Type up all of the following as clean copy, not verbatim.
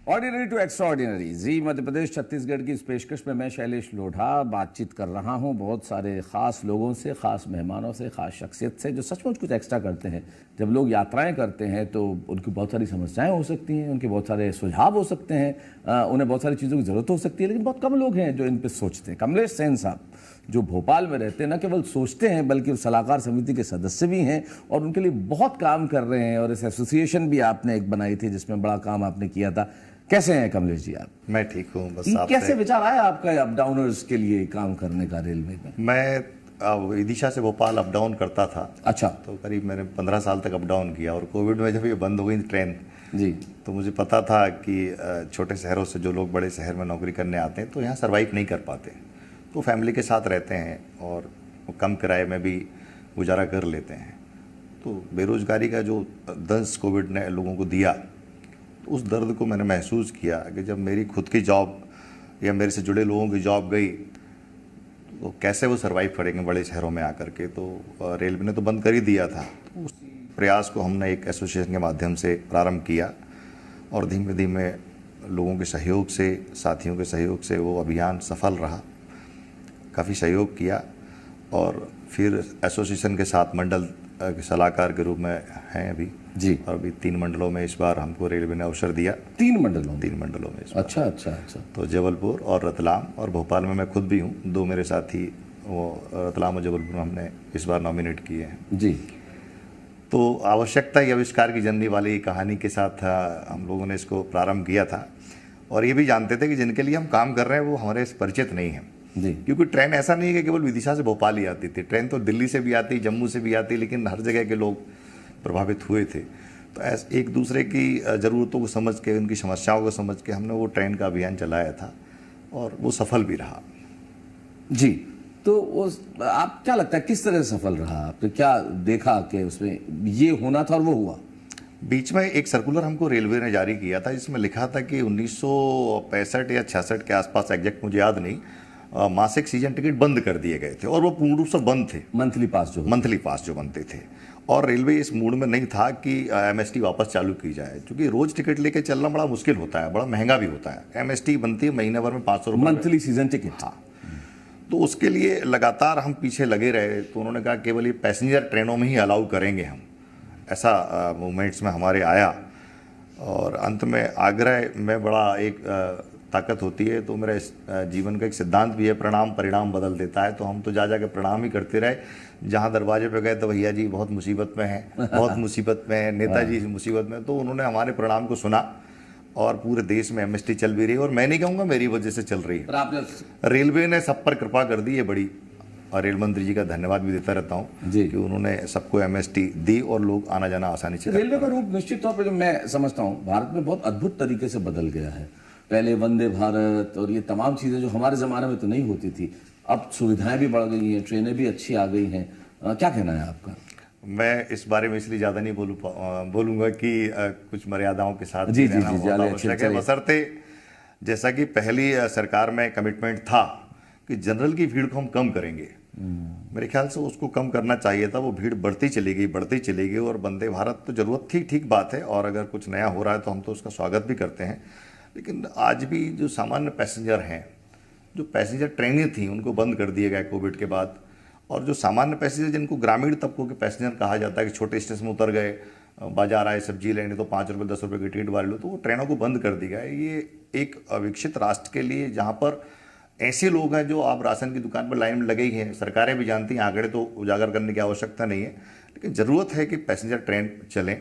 Ordinary to extraordinary जी मध्य प्रदेश छत्तीसगढ़ की इस पेशकश में मैं शैलेश लोढ़ा बातचीत कर रहा हूं बहुत सारे ख़ास लोगों से, ख़ास मेहमानों से, ख़ास शख्सियत से जो सचमुच कुछ एक्स्ट्रा करते हैं। जब लोग यात्राएं करते हैं तो उनकी बहुत सारी समस्याएं हो सकती हैं, उनके बहुत सारे सुझाव हो सकते हैं, उन्हें बहुत सारी चीज़ों की ज़रूरत हो सकती है, लेकिन बहुत कम लोग हैं जो इन पर सोचते हैं। कमलेश सेन साहब जो भोपाल में रहते हैं, न केवल सोचते हैं बल्कि सलाहकार समिति के सदस्य भी हैं और उनके लिए बहुत काम कर रहे हैं। और इस एसोसिएशन भी आपने एक बनाई थी जिसमें बड़ा काम आपने किया था। कैसे हैं कमलेश जी आप? मैं ठीक हूँ। बस कैसे विचार आया आपका अप डाउनर्स के लिए काम करने का रेलवे में? मैं विदिशा से भोपाल अप डाउन करता था। अच्छा। तो करीब मैंने 15 साल तक अप डाउन किया और कोविड में जब ये बंद हो गई ट्रेन जी, तो मुझे पता था कि छोटे शहरों से जो लोग बड़े शहर में नौकरी करने आते हैं तो यहाँ सर्वाइव नहीं कर पाते, तो फैमिली के साथ रहते हैं और कम किराए में भी गुजारा कर लेते हैं। तो बेरोजगारी का जो दंश कोविड ने लोगों को दिया, तो उस दर्द को मैंने महसूस किया कि जब मेरी खुद की जॉब या मेरे से जुड़े लोगों की जॉब गई तो कैसे वो सर्वाइव करेंगे बड़े शहरों में आकर के। तो रेलवे ने तो बंद कर ही दिया था। तो उस प्रयास को हमने एक एसोसिएशन के माध्यम से प्रारंभ किया और धीमे धीमे लोगों के सहयोग से, साथियों के सहयोग से वो अभियान सफल रहा। काफ़ी सहयोग किया और फिर एसोसिएशन के साथ मंडल के सलाहकार के रूप में हैं अभी जी। और अभी 3 मंडलों में इस बार हमको रेलवे ने अवसर दिया। 3 मंडलों? 3 मंडलों में इस बार। अच्छा अच्छा अच्छा। तो जबलपुर और रतलाम और भोपाल में मैं खुद भी हूँ। 2 मेरे साथी वो रतलाम और जबलपुर में हमने इस बार नॉमिनेट किए हैं जी। तो आवश्यकता ही आविष्कार की जननी वाली कहानी के साथ हम लोगों ने इसको प्रारंभ किया था और ये भी जानते थे कि जिनके लिए हम काम कर रहे हैं वो हमारे परिचित नहीं हैं जी। क्योंकि ट्रेन ऐसा नहीं है कि केवल विदिशा से भोपाल ही आती थी, ट्रेन तो दिल्ली से भी आती, जम्मू से भी आती, लेकिन हर जगह के लोग प्रभावित हुए थे। तो ऐसे एक दूसरे की ज़रूरतों को समझ के, उनकी समस्याओं को समझ के हमने वो ट्रेन का अभियान चलाया था और वो सफल भी रहा। जी। तो वो आप क्या लगता है किस तरह सफल रहा? आपने क्या देखा कि उसमें ये होना था और वो हुआ? बीच में एक सर्कुलर हमको रेलवे ने जारी किया था जिसमें लिखा था कि 1965 या 66 के आसपास, एग्जैक्ट मुझे याद नहीं, मासिक सीजन टिकट बंद कर दिए गए थे और वो पूर्ण रूप से बंद थे। मंथली पास जो बनते थे और रेलवे इस मूड में नहीं था कि एमएसटी वापस चालू की जाए, क्योंकि रोज टिकट लेके चलना बड़ा मुश्किल होता है, बड़ा महंगा भी होता है। एमएसटी बनती है महीने भर में 500 रुपये मंथली सीजन टिकट। हाँ। तो उसके लिए लगातार हम पीछे लगे रहे। तो उन्होंने कहा केवल ये पैसेंजर ट्रेनों में ही अलाउ करेंगे हम, ऐसा मूवमेंट्स में हमारे आया और अंत में आग्रह में बड़ा एक ताकत होती है। तो मेरे जीवन का एक सिद्धांत भी है, प्रणाम परिणाम बदल देता है। तो हम तो जा के प्रणाम ही करते रहे। जहाँ दरवाजे पे गए तो भैया जी बहुत मुसीबत में हैं, बहुत मुसीबत में है, नेताजी मुसीबत में। तो उन्होंने हमारे प्रणाम को सुना और पूरे देश में एमएसटी चल भी रही है और मैं नहीं कहूँगा मेरी वजह से चल रही है, रेलवे ने सब पर कृपा कर दी है बड़ी। और रेल मंत्री जी का धन्यवाद भी देता रहता हूँ कि उन्होंने सबको एमएसटी दी और लोग आना जाना आसानी से। रेलवे का रूप निश्चित तौर पर जो मैं समझता हूँ भारत में बहुत अद्भुत तरीके से बदल गया है। पहले वंदे भारत और ये तमाम चीज़ें जो हमारे ज़माने में तो नहीं होती थी, अब सुविधाएं भी बढ़ गई हैं, ट्रेनें भी अच्छी आ गई हैं। क्या कहना है आपका? मैं इस बारे में इसलिए ज़्यादा नहीं बोलूँगा कि कुछ मर्यादाओं के साथ जी बशर्ते जैसा कि पहली सरकार में कमिटमेंट था कि जनरल की भीड़ को हम कम करेंगे। मेरे ख्याल से उसको कम करना चाहिए था। वो भीड़ बढ़ती चलेगी और वंदे भारत तो ज़रूरत थी, ठीक बात है, और अगर कुछ नया हो रहा है तो हम तो उसका स्वागत भी करते हैं। लेकिन आज भी जो सामान्य पैसेंजर हैं, जो पैसेंजर ट्रेनें थी उनको बंद कर दिए गए कोविड के बाद, और जो सामान्य पैसेंजर जिनको ग्रामीण तबकों के पैसेंजर कहा जाता है कि छोटे स्टेशन में उतर गए, बाजार आए सब्जी लेने तो 5 रुपये 10 रुपये की टिकट वाले लो, तो वो ट्रेनों को बंद कर दिया है। ये एक विकसित राष्ट्र के लिए जहाँ पर ऐसे लोग हैं जो आप राशन की दुकान पर लाइन में लगे ही हैं, सरकारें भी जानती हैं, आंकड़े तो उजागर करने की आवश्यकता नहीं है, लेकिन ज़रूरत है कि पैसेंजर ट्रेन चलें।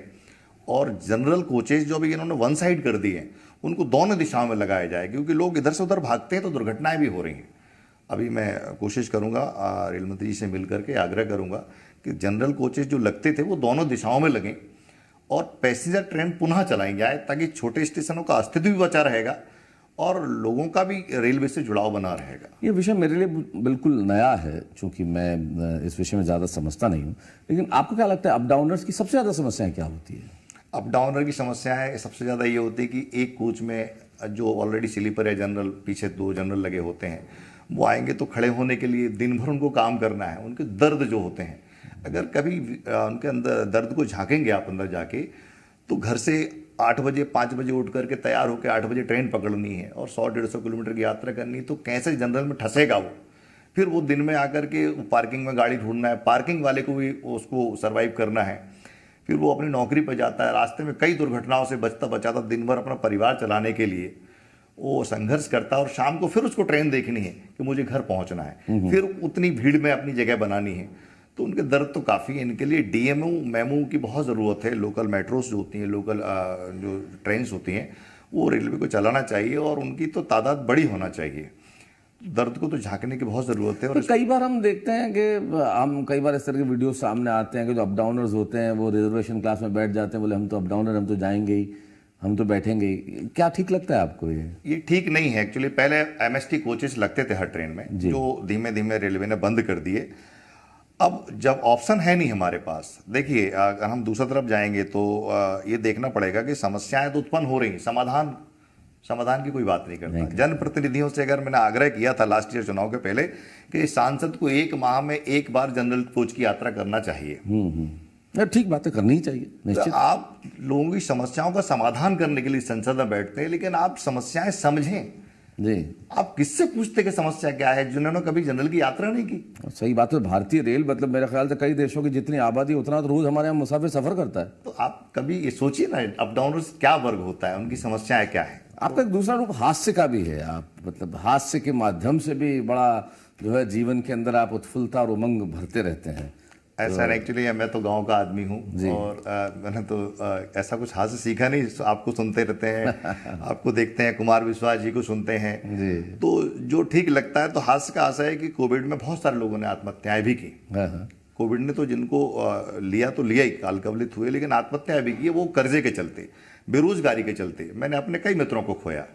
और जनरल कोचेज जो भी इन्होंने वन साइड कर दिए उनको दोनों दिशाओं में लगाया जाए, क्योंकि लोग इधर से उधर भागते हैं तो दुर्घटनाएं भी हो रही हैं। अभी मैं कोशिश करूंगा, रेल मंत्री जी से मिलकर के आग्रह करूंगा कि जनरल कोचेज जो लगते थे वो दोनों दिशाओं में लगें और पैसेंजर ट्रेन पुनः चलाई जाए, ताकि छोटे स्टेशनों का अस्तित्व भी बचा रहेगा और लोगों का भी रेलवे से जुड़ाव बना रहेगा। ये विषय मेरे लिए बिल्कुल नया है, चूंकि मैं इस विषय में ज़्यादा समझता नहीं हूँ। लेकिन आपको क्या लगता है अप डाउनर्स की सबसे ज़्यादा समस्याएं क्या होती है? अप डाउनर की समस्याएं सबसे ज़्यादा ये होती है कि एक कोच में जो ऑलरेडी स्लीपर है जनरल, पीछे 2 जनरल लगे होते हैं, वो आएंगे तो खड़े होने के लिए दिन भर उनको काम करना है। उनके दर्द जो होते हैं, अगर कभी उनके अंदर दर्द को झांकेंगे आप अंदर जाके, तो घर से 8 बजे 5 बजे उठ करके तैयार होकर 8 बजे ट्रेन पकड़नी है और 100-150 किलोमीटर की यात्रा करनी है, तो कैसे जनरल में ठसेगा वो। फिर वो दिन में आकर के पार्किंग में गाड़ी ढूंढना है, पार्किंग वाले को भी उसको सर्वाइव करना है, फिर वो अपनी नौकरी पर जाता है, रास्ते में कई दुर्घटनाओं से बचता बचाता दिन भर अपना परिवार चलाने के लिए वो संघर्ष करता है, और शाम को फिर उसको ट्रेन देखनी है कि मुझे घर पहुंचना है, फिर उतनी भीड़ में अपनी जगह बनानी है। तो उनके दर्द तो काफ़ी है। इनके लिए डीएमओ मेमो की बहुत ज़रूरत है। लोकल मेट्रोस जो होती हैं, लोकल जो ट्रेन्स होती हैं, वो रेलवे को चलाना चाहिए और उनकी तो तादाद बड़ी होना चाहिए। दर्द को तो झांकने की बहुत ज़रूरत है। और तो कई बार हम देखते हैं कि हम कई बार इस तरह के वीडियो सामने आते हैं कि जो अप डाउनर्स होते हैं वो रिजर्वेशन क्लास में बैठ जाते हैं, बोले हम तो अप डाउनर, हम तो जाएंगे ही, हम तो बैठेंगे ही। क्या ठीक लगता है आपको ये ठीक नहीं है एक्चुअली। पहले एमएसटी कोचेस लगते थे हर ट्रेन में, जो धीमे धीमे रेलवे ने बंद कर दिए। अब जब ऑप्शन है नहीं हमारे पास, देखिए अगर हम दूसरी तरफ जाएंगे तो ये देखना पड़ेगा कि समस्याएं तो उत्पन्न हो रही, समाधान की कोई बात नहीं करता। जनप्रतिनिधियों से अगर मैंने आग्रह किया था लास्ट ईयर चुनाव के पहले कि सांसद को 1 माह में 1 बार जनरल कोच की यात्रा करना चाहिए। ठीक बात है, करनी ही चाहिए निश्चित। तो आप लोगों की समस्याओं का समाधान करने के लिए संसद में बैठते हैं, लेकिन आप समस्याएं समझें जी। आप किससे पूछते कि समस्या क्या है, जिन्होंने कभी जनरल की यात्रा नहीं की। सही बात है। भारतीय रेल मतलब मेरे ख्याल से कई देशों की जितनी आबादी उतना तो रोज हमारे यहाँ मुसाफिर सफर करता है। तो आप कभी ये सोचिए ना, अप डाउनर्स क्या वर्ग होता है, उनकी समस्याएं क्या है। आपका एक दूसरा रूप हास्य का भी है। आप मतलब हास्य के माध्यम से भी बड़ा जो है जीवन के अंदर आप उत्फुल्लता और उमंग भरते रहते हैं। ऐसा नहीं, एक्चुअली मैं तो गांव का आदमी हूँ और मैंने तो ऐसा कुछ हाथ से सीखा नहीं। आपको सुनते रहते हैं, आपको देखते हैं, कुमार विश्वास जी को सुनते हैं जी। तो जो ठीक लगता है, तो हास्य का आशा है कि कोविड में बहुत सारे लोगों ने आत्महत्याएं भी की। कोविड ने तो जिनको लिया तो लिया ही, काल कवलित हुए, लेकिन आत्महत्याएं भी की वो कर्जे के चलते, बेरोजगारी के चलते। मैंने अपने कई मित्रों को खोया।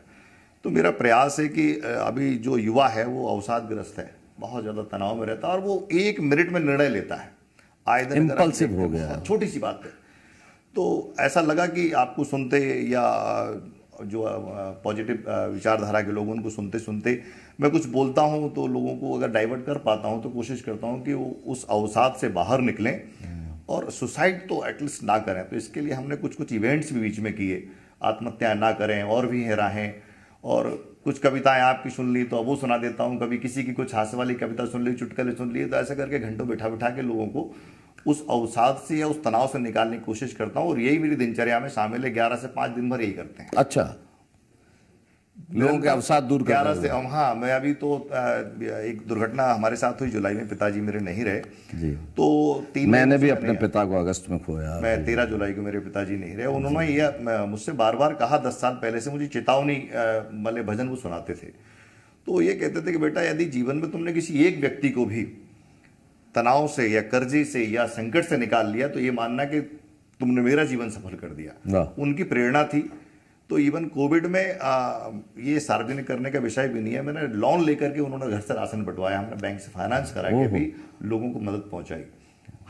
तो मेरा प्रयास है कि अभी जो युवा है वो अवसादग्रस्त है, बहुत ज़्यादा तनाव में रहता है और वो 1 मिनट में निर्णय लेता है, आए दिन इम्पल्सिव हो गया, छोटी सी बात है। तो ऐसा लगा कि आपको सुनते या जो पॉजिटिव विचारधारा के लोग, उनको सुनते सुनते मैं कुछ बोलता हूं तो लोगों को अगर डाइवर्ट कर पाता हूं तो कोशिश करता हूं कि वो उस अवसाद से बाहर निकलें और सुसाइड तो एटलीस्ट ना करें। तो इसके लिए हमने कुछ इवेंट्स भी बीच में किए, आत्महत्या ना करें और भी राहें, और कुछ कविताएं आपकी सुन ली तो अब वो सुना देता हूँ, कभी किसी की कुछ हास्य वाली कविता सुन ली, चुटकुले सुन लिए। तो ऐसा करके घंटों बिठा बिठा के लोगों को उस अवसाद से या उस तनाव से निकालने की कोशिश करता हूँ, और यही मेरी दिनचर्या में शामिल है। 11 से 5 दिन भर यही करते हैं। अच्छा, लोगों के अवसाद दूर करना। 11 से हाँ, मैं अभी तो एक दुर्घटना हमारे साथ हुई जुलाई में, पिताजी मेरे नहीं रहे जी। तो 3 मैंने भी अपने पिता को अगस्त में खोया। मैं 13 जुलाई को मेरे पिताजी नहीं रहे। उन्होंने यह मुझसे बार बार कहा, 10 साल पहले से मुझे चेतावनी वाले भजन वो सुनाते थे। तो ये कहते थे कि बेटा, यदि जीवन में तुमने किसी एक व्यक्ति को भी तनाव से या कर्जे से या संकट से निकाल लिया तो ये मानना कि तुमने मेरा जीवन सफल कर दिया। उनकी प्रेरणा थी। तो इवन कोविड में ये सार्वजनिक करने का विषय भी नहीं है, मैंने लोन लेकर के उन्होंने घर से राशन बंटवाया, हमने बैंक से फाइनेंस करा के भी लोगों को मदद पहुंचाई।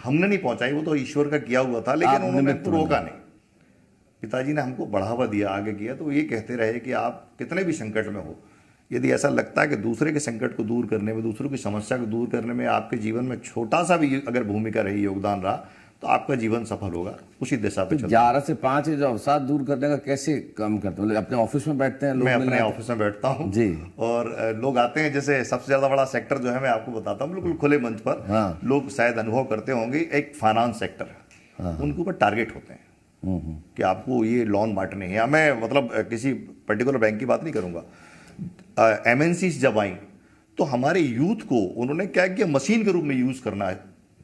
हमने नहीं पहुंचाई, वो तो ईश्वर का किया हुआ था, लेकिन उन्होंने तो रोका नहीं। पिताजी ने हमको बढ़ावा दिया, आगे किया। तो ये कहते रहे कि आप कितने भी संकट में हो, यदि ऐसा लगता है कि दूसरे के संकट को दूर करने में, दूसरों की समस्या को दूर करने में आपके जीवन में छोटा सा भी अगर भूमिका रही, योगदान रहा, तो आपका जीवन सफल होगा। उसी दिशा पे चलते। 11 से 5 जो अवसाद दूर करने का कैसे काम करते हैं? अपने ऑफिस में बैठते हैं लोग? मैं अपने ऑफिस में बैठता हूँ जी, और लोग आते हैं। जैसे सबसे ज्यादा बड़ा सेक्टर जो है, मैं आपको बताता हूँ बिल्कुल खुले मंच पर, लोग शायद अनुभव करते होंगे, एक फाइनेंस सेक्टर, उनके ऊपर टारगेट होते हैं कि आपको ये लोन बांटने हैं। मैं मतलब किसी पर्टिकुलर बैंक की बात नहीं करूंगा। एमएनसी जब आई तो हमारे यूथ को उन्होंने क्या किया, मशीन के रूप में यूज करना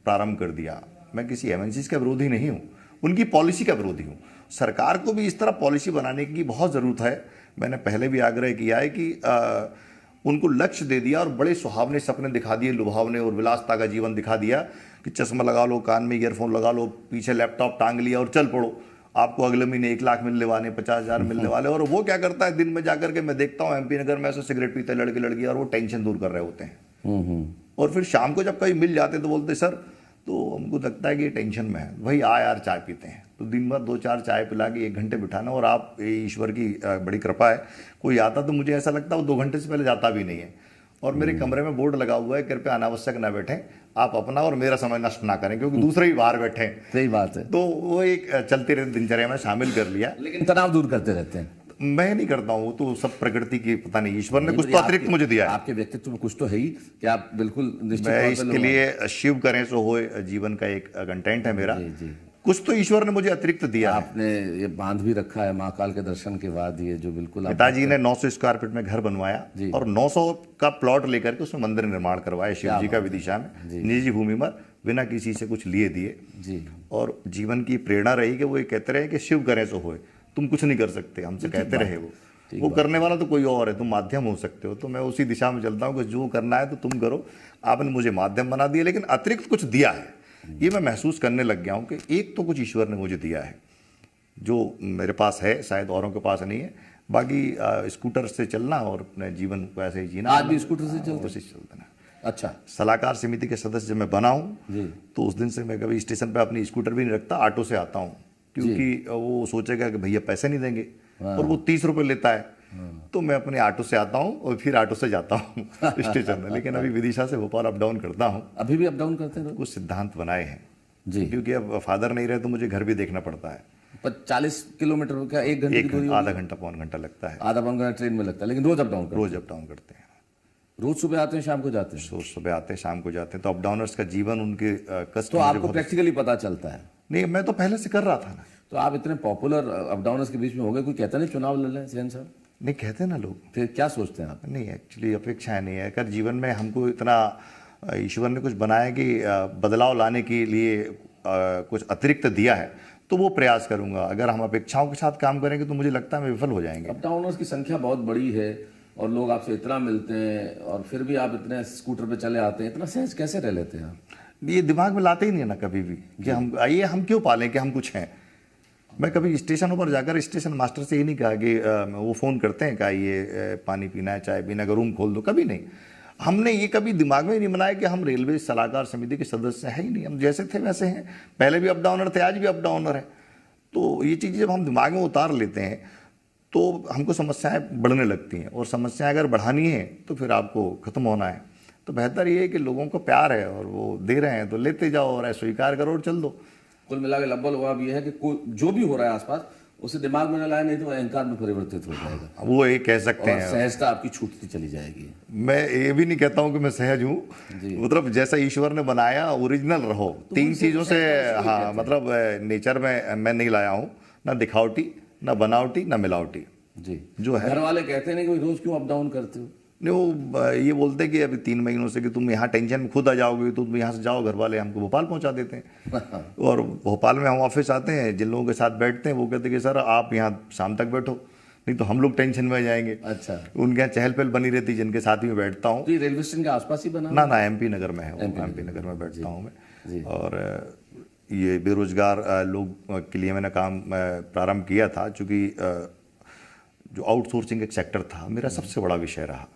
प्रारंभ कर दिया। मैं किसी एमएनसी का विरोधी नहीं हूं, उनकी पॉलिसी का विरोधी हूं। सरकार को भी इस तरह पॉलिसी बनाने की बहुत ज़रूरत है। मैंने पहले भी आग्रह किया है कि उनको लक्ष्य दे दिया और बड़े सुहावने सपने दिखा दिए, लुभावने और विलासता का जीवन दिखा दिया कि चश्मा लगा लो, कान में ईयरफोन लगा लो, पीछे लैपटॉप टांग लिया और चल पड़ो, आपको अगले महीने 1 लाख मिलने वाले, 50,000 मिलने वाले। और वो क्या करता है, दिन में जाकर के मैं देखता हूँ एमपी नगर में ऐसे सिगरेट पीते लड़के लड़की, और वो टेंशन दूर कर रहे होते हैं। और फिर शाम को जब कभी मिल जाते तो बोलते सर, तो हमको लगता है कि ये टेंशन में है, भाई आ यार चाय पीते हैं। तो दिन भर 2-4 चाय पिला के 1 घंटे बिठाना। और आप ईश्वर की बड़ी कृपा है, कोई आता तो मुझे ऐसा लगता है वो 2 घंटे से पहले जाता भी नहीं है। और मेरे कमरे में बोर्ड लगा हुआ है, कृपया अनावश्यक ना बैठें, आप अपना और मेरा समय नष्ट ना करें, क्योंकि दूसरे ही बाहर बैठे हैं। सही बात है। तो वो एक चलती रहती दिनचर्या में शामिल कर लिया। लेकिन तनाव दूर करते रहते हैं। मैं नहीं करता हूँ, वो तो सब प्रकृति की, पता नहीं ईश्वर ने कुछ नहीं, तो अतिरिक्त मुझे दिया है। आपके व्यक्तित्व में कुछ तो है ही कि आप बिल्कुल निश्चित मैं तौर पे इसके लोग- लिए शिव करें सो होए जीवन का एक कंटेंट है मेरा। जी, जी। कुछ तो ईश्वर ने मुझे अतिरिक्त दिया है। आपने ये बांध भी रखा है महाकाल के दर्शन के बाद, ये जो बिल्कुल आप- पिताजी ने 900 स्क्वायर फीट में घर बनवाया और 900 का प्लॉट लेकर के उसमें मंदिर निर्माण करवाया शिव जी का विदिशा में, निजी भूमि पर, बिना किसी से कुछ लिए दिए। जी। और जीवन की प्रेरणा रही कि वो ये कहते रहे कि शिव करें सो होए, तुम कुछ नहीं कर सकते, हमसे कहते रहे वो करने वाला तो कोई और है, तुम माध्यम हो सकते हो। तो मैं उसी दिशा में चलता हूँ कि जो करना है तो तुम करो। आपने मुझे माध्यम बना दिया, लेकिन अतिरिक्त कुछ दिया है, ये मैं महसूस करने लग गया हूँ कि एक तो कुछ ईश्वर ने मुझे दिया है जो मेरे पास है, शायद औरों के पास नहीं है। बाकी स्कूटर से चलना और अपने जीवन को ऐसे ही जीना। आज भी स्कूटर से चलते? उसी से चलते ना। अच्छा। सलाहकार समिति के सदस्य जब मैं बना हूँ तो उस दिन से मैं कभी स्टेशन पे अपनी स्कूटर भी नहीं रखता, ऑटो से आता हूँ, क्योंकि वो सोचेगा कि भैया पैसे नहीं देंगे और वो 30 रुपये लेता है। तो मैं अपने ऑटो से आता हूँ और फिर ऑटो से जाता हूँ स्टेशन में। लेकिन अभी विदिशा से भोपाल अप डाउन करता हूँ। अभी भी अप डाउन करते हैं? कुछ सिद्धांत बनाए हैं जी। क्योंकि अब फादर नहीं रहे तो मुझे घर भी देखना पड़ता है। पर 40 किलोमीटर का 1 घंटे की दूरी? आधा घंटा पौन घंटा लगता है। आधा पौन घंटा ट्रेन में लगता है, लेकिन रोज अप डाउन करते रोज अप डाउन करते हैं। रोज सुबह आते हैं शाम को जाते हैं? रोज सुबह आते हैं शाम को जाते हैं। तो अप डाउनर्स का जीवन, उनके कष्ट तो आपको प्रैक्टिकली पता चलता है? नहीं, मैं तो पहले से कर रहा था ना। तो आप इतने पॉपुलर अप डाउनर्स के बीच में हो गए, कोई कहता नहीं चुनाव लड़ लें सेन साहब? नहीं कहते ना लोग। फिर क्या सोचते हैं आप? नहीं, एक्चुअली अपेक्षा नहीं है। अगर जीवन में हमको इतना ईश्वर ने कुछ बनाया कि बदलाव लाने के लिए कुछ अतिरिक्त दिया है तो वो प्रयास करूंगा। अगर हम अपेक्षाओं के साथ काम करेंगे तो मुझे लगता है हम विफल हो जाएंगे। अप डाउनर्स की संख्या बहुत बड़ी है और लोग आपसे इतना मिलते हैं और फिर भी आप इतने स्कूटर पे चले आते हैं, इतना सहज कैसे रह लेते हैं आप? ये दिमाग में लाते ही नहीं है ना कभी भी कि हम आइए, हम क्यों पालें कि हम कुछ हैं। मैं कभी स्टेशनों पर जाकर स्टेशन मास्टर से ये नहीं कहा कि वो फ़ोन करते हैं कि आइए पानी पीना है, चाय पीना का, रूम खोल दो, कभी नहीं। हमने ये कभी दिमाग में ही नहीं बनाया कि हम रेलवे सलाहकार समिति के सदस्य हैं ही नहीं। हम जैसे थे वैसे हैं, पहले भी अप डाउनर थे, आज भी अप डाउनर है। तो ये चीज़ जब हम दिमाग में उतार लेते हैं तो हमको समस्याएं बढ़ने लगती हैं, और समस्याएं अगर बढ़ानी है तो फिर आपको ख़त्म होना है। तो बेहतर ये है कि लोगों को प्यार है और वो दे रहे हैं तो लेते जाओ और स्वीकार करो और चल दो। कुल मिला के लब्बल हुआ भी है कि जो भी हो रहा है आसपास उसे दिमाग में न लाए, नहीं तो अहंकार में परिवर्तित हो जाएगा। वो ये कह सकते और हैं, सहजता आपकी छूटती चली जाएगी। मैं ये भी नहीं कहता हूँ कि मैं सहज हूँ, मतलब जैसा ईश्वर ने बनाया ओरिजिनल रहो। तो 3 चीज़ों से, हाँ, मतलब नेचर में मैं नहीं लाया हूँ, ना दिखावटी, ना बनावटी, ना मिलावटी। जी। जो है घर वाले कहते हैं कि रोज क्यों अप डाउन करते हो? नहीं, वो ये बोलते कि अभी 3 महीनों से कि तुम यहाँ टेंशन में खुद आ जाओगे, तो तुम यहाँ से जाओ। घर वाले हमको भोपाल पहुँचा देते हैं और भोपाल में हम ऑफिस आते हैं, जिन लोगों के साथ बैठते हैं वो कहते हैं कि सर आप यहाँ शाम तक बैठो, नहीं तो हम लोग टेंशन में जाएंगे। अच्छा। उनके यहाँ चहल पहल बनी रहती, जिनके साथ में बैठता हूँ। तो ये रेलवे स्टेशन के आसपास ही बना? ना, एमपी नगर में है, एमपी नगर में बैठता हूँ मैं। और ये बेरोजगार लोग के लिए मैंने काम प्रारंभ किया था, चूँकि जो आउटसोर्सिंग एक सेक्टर था मेरा सबसे बड़ा विषय रहा,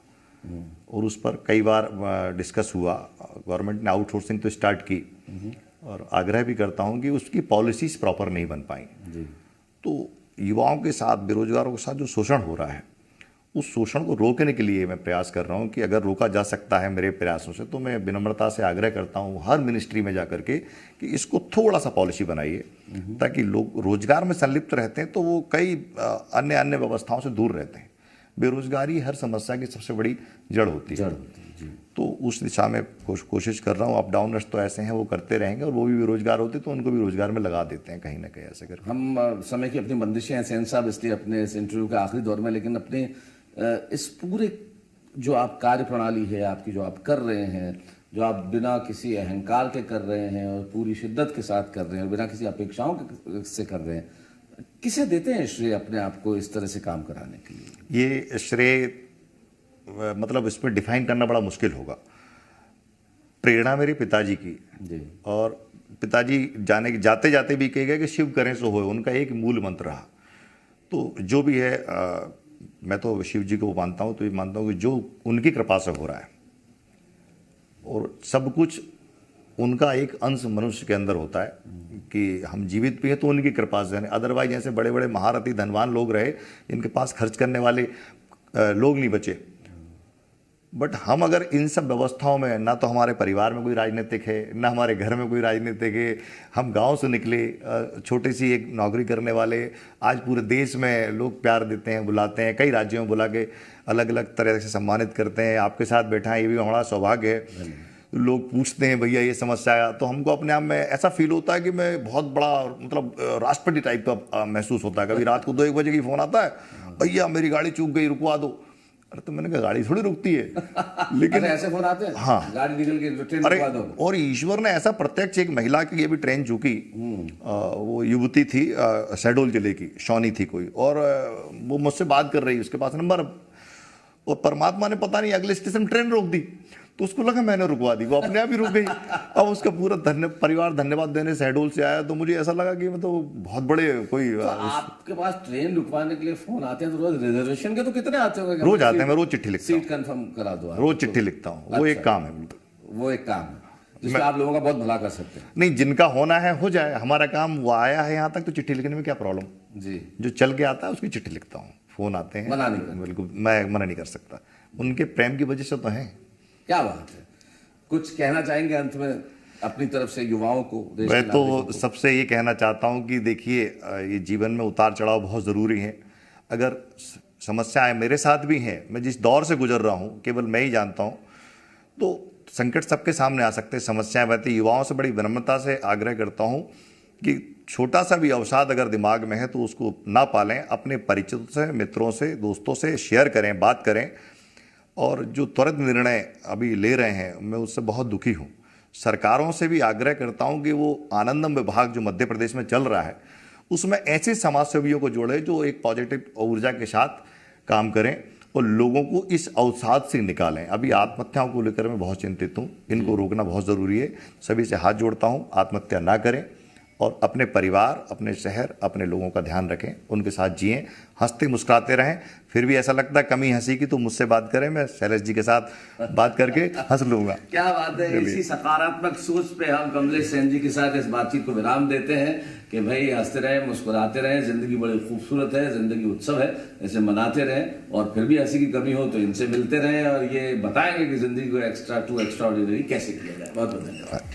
और उस पर कई बार डिस्कस हुआ। गवर्नमेंट ने आउटसोर्सिंग तो स्टार्ट की, और आग्रह भी करता हूं कि उसकी पॉलिसीज प्रॉपर नहीं बन पाई। तो युवाओं के साथ, बेरोजगारों के साथ जो शोषण हो रहा है, उस शोषण को रोकने के लिए मैं प्रयास कर रहा हूं कि अगर रोका जा सकता है मेरे प्रयासों से, तो मैं विनम्रता से आग्रह करता हूं हर मिनिस्ट्री में जाकर के कि इसको थोड़ा सा पॉलिसी बनाइए, ताकि लोग रोजगार में संलिप्त रहते हैं तो वो कई अन्य व्यवस्थाओं से दूर रहते हैं। बेरोजगारी हर समस्या की सबसे बड़ी जड़ होती है। तो उस दिशा में कोशिश कर रहा हूँ। अप डाउनर्स तो ऐसे हैं, वो करते रहेंगे, और वो भी बेरोजगार होते तो उनको भी रोजगार में लगा देते हैं कहीं ना कहीं ऐसे करके। हम समय की अपनी बंदिशें हैं सेन साहब, इसलिए अपने इस इंटरव्यू के आखिरी दौर में, लेकिन अपने इस पूरे जो आप कार्य प्रणाली है आपकी, जो आप कर रहे हैं, जो आप बिना किसी अहंकार के कर रहे हैं और पूरी शिद्दत के साथ कर रहे हैं और बिना किसी अपेक्षाओं से कर रहे हैं, किसे देते हैं श्रेय अपने आप को इस तरह से काम कराने के लिए? ये श्रेय मतलब इसमें डिफाइन करना बड़ा मुश्किल होगा। प्रेरणा मेरे पिताजी की जी। और पिताजी जाते जाते भी कह गए कि शिव करें सो होए, उनका एक मूल मंत्र रहा। तो जो भी है, मैं तो शिव जी को मानता हूँ, तो ये मानता हूँ कि जो उनकी कृपा से हो रहा है, और सब कुछ उनका एक अंश मनुष्य के अंदर होता है कि हम जीवित भी हैं तो उनकी कृपा से। अदरवाइज जैसे बड़े बड़े महारथी धनवान लोग रहे, जिनके पास खर्च करने वाले लोग नहीं बचे, बट हम अगर इन सब व्यवस्थाओं में, ना तो हमारे परिवार में कोई राजनीतिक है, ना हमारे घर में कोई राजनीतिक है, हम गांव से निकले, छोटी सी एक नौकरी करने वाले, आज पूरे देश में लोग प्यार देते हैं, बुलाते हैं, कई राज्यों में बुला के अलग अलग तरह से सम्मानित करते हैं। आपके साथ बैठा है, ये भी हमारा सौभाग्य है। लोग पूछते हैं भैया ये समस्या है, तो हमको अपने आप में ऐसा फील होता है कि मैं बहुत बड़ा मतलब राष्ट्रपति टाइप का महसूस होता है। कभी रात को 2-1 बजे की फ़ोन आता है, भैया मेरी गाड़ी चूक गई, रुकवा दो। अरे तो मैंने कहा गाड़ी थोड़ी रुकती है, लेकिन ऐसे फोन आते हैं, हाँ, गाड़ी निकल के ट्रेन अरे रुकवा दो। और ईश्वर ने ऐसा प्रत्यक्ष, एक महिला की ये भी ट्रेन चूकी, वो युवती थी, शहडोल जिले की, शौनी थी कोई, और वो मुझसे बात कर रही, उसके पास नंबर, और परमात्मा ने पता नहीं अगले स्टेशन ट्रेन रोक दी, तो उसको लगा मैंने रुकवा दी, वो अपने आप ही रुक गई। अब उसका पूरा परिवार धन्यवाद देने शहडोल से आया, तो मुझे ऐसा लगा कि मतलब बहुत बड़े कोई तो आपके पास ट्रेन रुकवाने के लिए फोन आते हैं, तो रोज रिजर्वेशन के तो कितने आते होंगे? रोज आते हैं, मैं रोज चिट्ठी लिखता हूँ, सीट कंफर्म करा दो, रोज चिट्ठी लिखता हूँ। वो एक काम है, वो एक काम है जिसमें आप लोगों का बहुत भला कर सकते हैं। नहीं, जिनका होना है हो जाए, हमारा काम वो आया है यहाँ तक, तो चिट्ठी लिखने में क्या प्रॉब्लम जी। जो चल के आता है उसकी चिट्ठी लिखता हूँ। फोन आते हैं, मना नहीं करते? बिल्कुल, मैं मना नहीं कर सकता, उनके प्रेम की वजह से तो है। क्या बात है, कुछ कहना चाहेंगे अंत में अपनी तरफ से युवाओं को, देश मैं के तो नागरिकों को? सबसे ये कहना चाहता हूँ कि देखिए, ये जीवन में उतार चढ़ाव बहुत ज़रूरी है। अगर समस्याएं मेरे साथ भी हैं, मैं जिस दौर से गुजर रहा हूँ केवल मैं ही जानता हूँ, तो संकट सबके सामने आ सकते हैं, समस्याएं बहती। युवाओं से बड़ी विनम्रता से आग्रह करता हूँ कि छोटा सा भी अवसाद अगर दिमाग में है तो उसको ना पालें, अपने परिचितों से, मित्रों से, दोस्तों से शेयर करें, बात करें। और जो त्वरित निर्णय अभी ले रहे हैं, मैं उससे बहुत दुखी हूँ। सरकारों से भी आग्रह करता हूँ कि वो आनंदम विभाग जो मध्य प्रदेश में चल रहा है, उसमें ऐसे समाजसेवियों को जोड़े जो एक पॉजिटिव ऊर्जा के साथ काम करें और लोगों को इस अवसाद से निकालें। अभी आत्महत्याओं को लेकर मैं बहुत चिंतित हूँ, इनको रोकना बहुत ज़रूरी है। सभी से हाथ जोड़ता हूँ, आत्महत्या ना करें और अपने परिवार, अपने शहर, अपने लोगों का ध्यान रखें, उनके साथ जिएं, हंसते मुस्कुराते रहें। फिर भी ऐसा लगता है कमी हंसी की तो मुझसे बात करें, मैं शैलेश जी के साथ बात करके हंस लूंगा। क्या बात है, इसी सकारात्मक सोच पे हम कमलेश सेन जी के साथ इस बातचीत को विराम देते हैं कि भाई हंसते रहें, मुस्कुराते रहें, जिंदगी बड़ी खूबसूरत है, जिंदगी उत्सव है, इसे मनाते रहें। और फिर भी हंसी की कमी हो तो इनसे मिलते रहें और ये बताएंगे कि जिंदगी को एक्स्ट्रा टू एक्स्ट्राऑर्डिनरी कैसे किया जाए। बहुत बहुत धन्यवाद।